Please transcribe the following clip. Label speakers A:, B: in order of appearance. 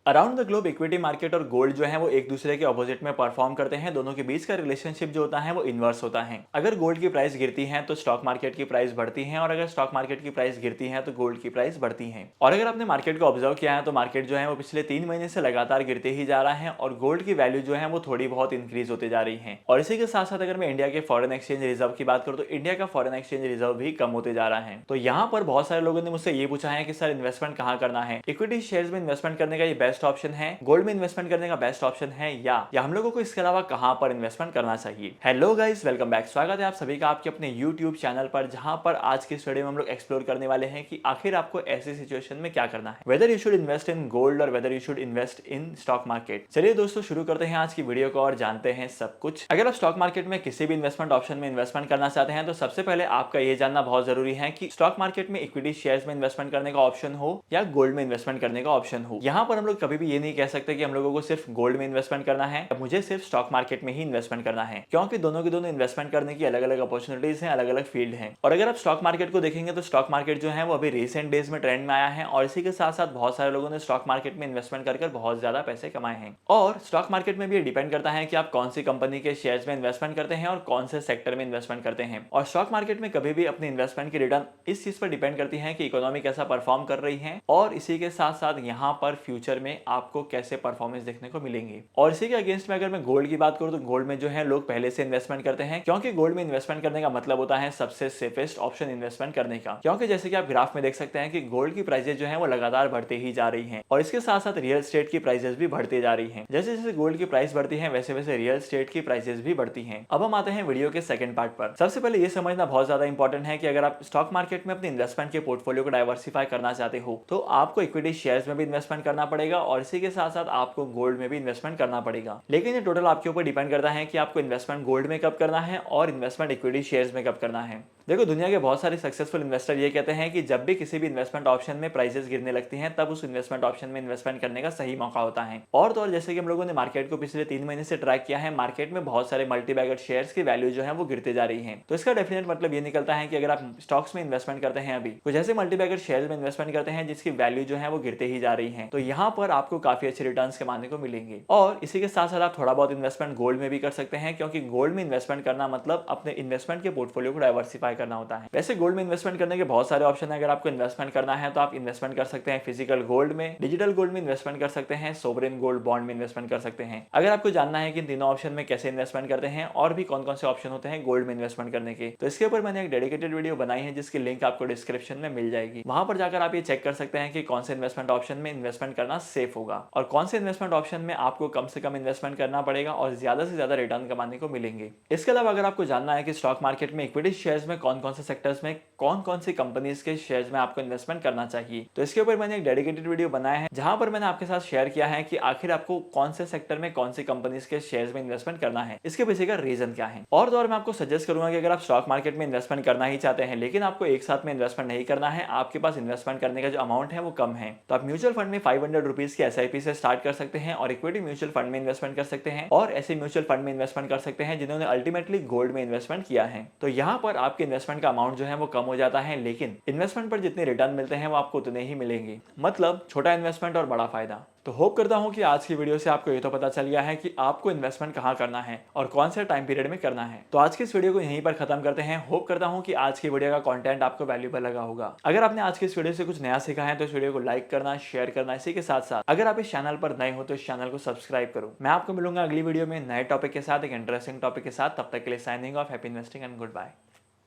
A: Around the globe equity market और gold जो है वो एक दूसरे के ऑपोजिट में परफॉर्म करते हैं। दोनों के बीच का रिलेशनशिप जो होता है वो इनवर्स होता है। अगर गोल्ड की प्राइस गिरती है तो स्टॉक मार्केट की प्राइस बढ़ती है, और अगर स्टॉक मार्केट की प्राइस गिरती है तो गोल्ड की प्राइस बढ़ती है। और अगर आपने मार्केट को ऑब्जर्व किया है तो मार्केट जो है वो पिछले 3 महीने से लगातार गिरते ही जा रहा है, और गोल्ड की वैल्यू जो है वो थोड़ी बहुत इंक्रीज होते जा रही है। और इसी के साथ साथ अगर मैं इंडिया के फॉरेन एक्सचेंज रिजर्व की बात करूँ तो इंडिया का फॉरेन एक्सचेंज रिजर्व भी कम होते जा रहा है। तो यहाँ पर बहुत सारे लोगों ने मुझसे ये पूछा है कि सर इन्वेस्टमेंट कहाँ करना है, इक्विटी शेयर्स में इन्वेस्टमेंट करने का ये बेस्ट ऑप्शन है, गोल्ड में इन्वेस्टमेंट करने का बेस्ट ऑप्शन है, या हम लोगों को इसके अलावा कहां पर इन्वेस्टमेंट करना चाहिए। Hello guys, welcome back. स्वागत है आप सभी का आपके अपने यूट्यूब चैनल पर, जहां पर आज की स्टडी में हम लोग एक्सप्लोर करने वाले हैं कि आखिर आपको ऐसी सिचुएशन में क्या करना है, whether you should invest in gold और whether you should invest in stock market. चलिए दोस्तों शुरू करते हैं आज की वीडियो को और जानते हैं सब कुछ। अगर आप स्टॉक मार्केट में किसी भी इन्वेस्टमेंट ऑप्शन में इन्वेस्टमेंट करना चाहते हैं तो सबसे पहले आपका ये जानना बहुत जरूरी है कि स्टॉक मार्केट में इक्विटी शेयर्स में इन्वेस्टमेंट करने का ऑप्शन हो या गोल्ड में इन्वेस्टमेंट करने का ऑप्शन हो। यहाँ पर हम लोग कभी भी ये नहीं कह सकते कि हम लोगों को सिर्फ गोल्ड में इन्वेस्टमेंट करना है, मुझे सिर्फ स्टॉक मार्केट में ही इन्वेस्टमेंट करना है, क्योंकि दोनों के दोनों इन्वेस्टमेंट करने की अलग अलग अपॉर्चुनिटीज हैं, अलग अलग फील्ड हैं। और अगर आप स्टॉक मार्केट को देखेंगे तो स्टॉक मार्केट जो है वो अभी रिसेंट डेज में ट्रेंड में आया है, और इसी के साथ साथ बहुत सारे लोगों ने स्टॉक मार्केट में इन्वेस्टमेंट कर बहुत ज्यादा पैसे कमाए हैं। और स्टॉक मार्केट में भी डिपेंड करता है कि आप कौन सी कंपनी के शेयर्स में इन्वेस्टमेंट करते हैं और कौन से सेक्टर में इन्वेस्टमेंट करते हैं। और स्टॉक मार्केट में कभी भी अपनी इन्वेस्टमेंट की रिटर्न इस चीज पर डिपेंड करती है कि इकोनॉमी कैसा परफॉर्म कर रही है, और इसी के साथ साथ यहाँ पर फ्यूचर में आपको कैसे परफॉर्मेंस देखने को मिलेंगे। और इसी के अगेंस्ट में अगर मैं गोल्ड की बात करूं तो गोल्ड में जो है लोग पहले से इन्वेस्टमेंट करते हैं, क्योंकि गोल्ड में इन्वेस्टमेंट करने का मतलब होता है सबसे सेफेस्ट ऑप्शन इन्वेस्टमेंट करने का। क्योंकि जैसे कि आप ग्राफ में देख सकते हैं कि गोल्ड की प्राइसेस जो है वो लगातार बढ़ते ही जा रही हैं, और इसके साथ साथ रियल एस्टेट की प्राइसेस भी बढ़ती जा रही हैं। जैसे जैसे गोल्ड की प्राइस बढ़ती है वैसे वैसे रियल एस्टेट की प्राइसेस भी बढ़ती हैं। अब हम आते हैं वीडियो के सेकंड पार्ट पर। सबसे पहले ये समझना बहुत ज्यादा इंपॉर्टेंट है कि अगर आप स्टॉक मार्केट में अपने इन्वेस्टमेंट के पोर्टफोलियो को डाइवर्सिफाई करना चाहते हो तो आपको इक्विटी शेयर्स में भी इन्वेस्टमेंट करना पड़ेगा, और इसी के साथ साथ आपको गोल्ड में भी इन्वेस्टमेंट करना पड़ेगा। लेकिन ये टोटल आपके ऊपर डिपेंड करता है कि आपको इन्वेस्टमेंट गोल्ड में कब करना है और इन्वेस्टमेंट इक्विटी शेयर्स में कब करना है। देखो, दुनिया के बहुत सारे सक्सेसफुल इन्वेस्टर ये कहते हैं कि जब भी किसी भी इन्वेस्टमेंट ऑप्शन में प्राइसेस गिरने लगती हैं तब उस इन्वेस्टमेंट ऑप्शन में इन्वेस्टमेंट करने का सही मौका होता है। और तो और जैसे कि हम लोगों ने मार्केट को पिछले 3 महीने से ट्रैक किया है, मार्केट में बहुत सारे मल्टी बैगर शेयर्स की वैल्यू जो है वो गिरते जा रही है। तो इसका डेफिनेट मतलब ये निकलता है कि अगर आप स्टॉक्स में इन्वेस्टमेंट करते हैं, अभी कुछ ऐसे मल्टी बैगर शेयर्स में इन्वेस्टमेंट करते हैं जिसकी वैल्यू जो है वो गिरते ही जा रही है, तो यहाँ पर आपको काफी अच्छे रिटर्न कमाने को मिलेंगे। और इसी के साथ साथ आप थोड़ा बहुत इन्वेस्टमेंट गोल्ड में भी कर सकते हैं, क्योंकि गोल्ड में इन्वेस्टमेंट करना मतलब अपने इन्वेस्टमेंट के पोर्टफोलियो को डाइवर्सिफाई करना होता है। वैसे गोल्ड में इन्वेस्टमेंट करने के बहुत सारे ऑप्शन है। अगर आपको इन्वेस्टमेंट करना है तो आप इन्वेस्टमेंट कर सकते हैं फिजिकल गोल्ड में, डिजिटल गोल्ड में इन्वेस्टमेंट कर सकते हैं, सोवरेन गोल्ड बॉन्ड में इन्वेस्टमेंट कर सकते हैं। अगर आपको जानना है कि इन तीनों ऑप्शन में कैसे इन्वेस्टमेंट करते हैं और भी कौन कौन से ऑप्शन होते हैं गोल्ड में इन्वेस्टमेंट करने के, तो इसके ऊपर मैंने एक डेडिकेटेड वीडियो बनाई है जिसकी लिंक आपको डिस्क्रिप्शन में मिल जाएगी। वहां पर जाकर आप ये चेक कर सकते हैं कि कौन से इन्वेस्टमेंट ऑप्शन में इन्वेस्टमेंट करना सेफ होगा और कौन से इन्वेस्टमेंट ऑप्शन में आपको कम से कम इन्वेस्टमेंट करना पड़ेगा और ज्यादा से ज्यादा रिटर्न कमाने को मिलेंगे। इसके अलावा अगर आपको जानना है कि स्टॉक मार्केट में इक्विटी शेयर्स में कौन कौन से सेक्टर्स में कौन कौन सी कंपनीज के शेयर्स में आपको इन्वेस्टमेंट करना चाहिए, तो इसके ऊपर मैंने एक डेडिकेटेड वीडियो बनाया है जहां पर मैंने आपके साथ शेयर किया है कि आखिर आपको कौन से सेक्टर में कौन सी कंपनीज के शेयर्स में इन्वेस्टमेंट करना है, इसके पीछे का रीजन क्या है। और तो और मैं आपको सजेस्ट करूंगा कि अगर आप स्टॉक मार्केट में इन्वेस्टमेंट करना ही चाहते हैं लेकिन आपको एक साथ में इन्वेस्टमेंट नहीं करना है, आपके पास इन्वेस्टमेंट करने का जो अमाउंट है वो कम है, तो आप म्यूचुअल फंड में 500 रुपीज की SIP से स्टार्ट कर सकते हैं और इक्विटी म्यूचुअल फंड में इन्वेस्टमेंट कर सकते हैं, और ऐसे म्यूचुअल फंड में इन्वेस्टमेंट कर सकते हैं जिन्होंने अल्टीमेटली गोल्ड में इन्वेस्टमेंट किया है। तो यहाँ पर आपके इन्वेस्टमेंट का अमाउंट जो है वो कम हो जाता है, लेकिन इन्वेस्टमेंट पर जितने रिटर्न मिलते हैं वो आपको उतने ही मिलेंगे। मतलब छोटा इन्वेस्टमेंट और बड़ा फायदा। तो होप करता हूं कि आज की वीडियो से आपको ये तो पता चल गया है कि आपको इन्वेस्टमेंट कहां करना है और कौन से टाइम पीरियड में करना है। तो आज की इस वीडियो को यहीं पर खत्म करते हैं। होप करता हूं कि आज की वीडियो का कंटेंट आपको वैल्यूएबल लगा होगा। अगर आपने आज की इस वीडियो से कुछ नया सीखा है तो इस वीडियो को लाइक करना, शेयर करना, इसी के साथ साथ अगर आप इस चैनल पर नए हो तो इस चैनल को सब्सक्राइब करो। मैं आपको मिलूंगा अगली वीडियो में नए टॉपिक के साथ, एक इंटरेस्टिंग टॉपिक के साथ। तब तक के लिए signing off, happy investing and good bye.